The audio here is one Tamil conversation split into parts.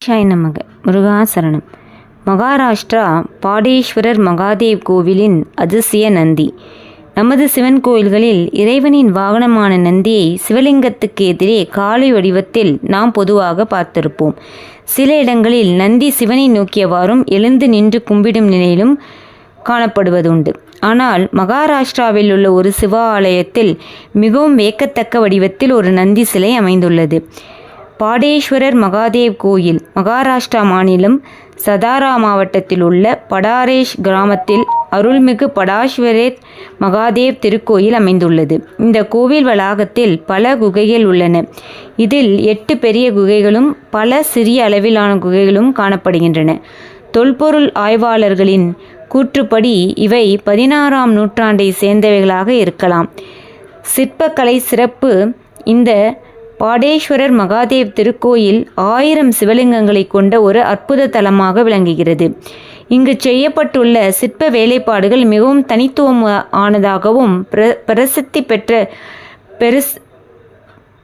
ஷாய் நமக முருகாசரணம். மகாராஷ்டிரா பாடேஸ்வரர் மகாதேவ் கோவிலின் அதிசய நந்தி. நமது சிவன் கோயில்களில் இறைவனின் வாகனமான நந்தியை சிவலிங்கத்துக்கு எதிரே காளை வடிவத்தில் நாம் பொதுவாக பார்த்திருப்போம். சில இடங்களில் நந்தி சிவனை நோக்கியவாறும் எழுந்து நின்று கும்பிடும் நிலையிலும் காணப்படுவதுண்டு. ஆனால் மகாராஷ்டிராவில் உள்ள ஒரு சிவ ஆலயத்தில் மிகவும் வியக்கத்தக்க வடிவத்தில் ஒரு நந்தி சிலை அமைந்துள்ளது. பாடேஸ்வரர் மகாதேவ் கோயில் மகாராஷ்டிரா மாநிலம் சதாரா மாவட்டத்தில் உள்ள படாரேஷ் கிராமத்தில் அருள்மிகு படாஸ்வரர் மகாதேவ் திருக்கோயில் அமைந்துள்ளது. இந்த கோவில் வளாகத்தில் பல குகைகள் உள்ளன. இதில் 8 பெரிய குகைகளும் பல சிறிய அளவிலான குகைகளும் காணப்படுகின்றன. தொல்பொருள் ஆய்வாளர்களின் கூற்றுப்படி இவை 16ஆம் நூற்றாண்டை சேர்ந்தவைகளாக இருக்கலாம். சிற்பக்கலை சிறப்பு. இந்த பாடேஸ்வரர் மகாதேவ் திருக்கோயில் 1000 சிவலிங்கங்களை கொண்ட ஒரு அற்புத தலமாக விளங்குகிறது. இங்கு செய்யப்பட்டுள்ள சிற்ப வேலைப்பாடுகள் மிகவும் தனித்துவமானதாகவும்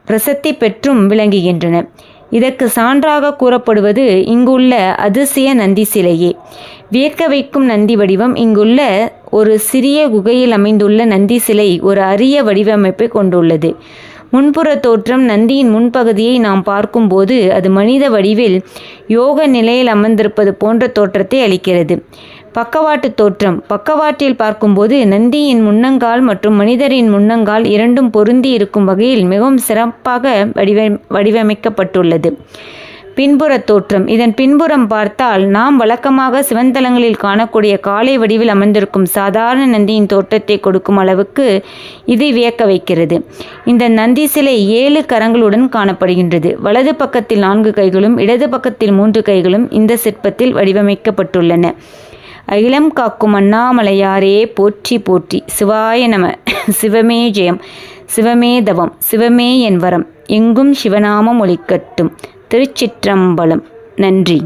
பிரசித்தி பெற்றும் விளங்குகின்றன. இதற்கு சான்றாக கூறப்படுவது இங்குள்ள அதிசய நந்தி சிலையே. வியக்க வைக்கும் நந்தி வடிவம். இங்குள்ள ஒரு சிறிய குகையில் அமைந்துள்ள நந்தி சிலை ஒரு அரிய வடிவமைப்பை கொண்டுள்ளது. முன்புற தோற்றம். நந்தியின் முன்பகுதியை நாம் பார்க்கும்போது அது மனித வடிவில் யோக நிலையில் அமர்ந்திருப்பது போன்ற தோற்றத்தை அளிக்கிறது. பக்கவாட்டு தோற்றம். பக்கவாட்டில் பார்க்கும்போது நந்தியின் முன்னங்கால் மற்றும் மனிதரின் முன்னங்கால் இரண்டும் பொருந்தி இருக்கும் வகையில் மிகவும் சிறப்பாக வடிவமைக்கப்பட்டுள்ளது. பின்புற தோற்றம். இதன் பின்புறம் பார்த்தால் நாம் வழக்கமாக சிவன்தலங்களில் காணக்கூடிய காளை வடிவில் அமர்ந்திருக்கும் சாதாரண நந்தியின் தோற்றத்தை கொடுக்கும் அளவுக்கு இது வியக்க வைக்கிறது. இந்த நந்தி சிலை 7 கரங்களுடன் காணப்படுகின்றது. வலது பக்கத்தில் 4 கைகளும் இடது பக்கத்தில் 3 கைகளும் இந்த சிற்பத்தில் வடிவமைக்கப்பட்டுள்ளன. அகிலம் காக்கும் அண்ணாமலையாரே போற்றி போற்றி. சிவாய நம. சிவமே ஜெயம். சிவமே தவம். சிவமே என் வரம். எங்கும் சிவநாமம் ஒலிக்கட்டும். திருச்சிற்றம்பலம். நன்றி.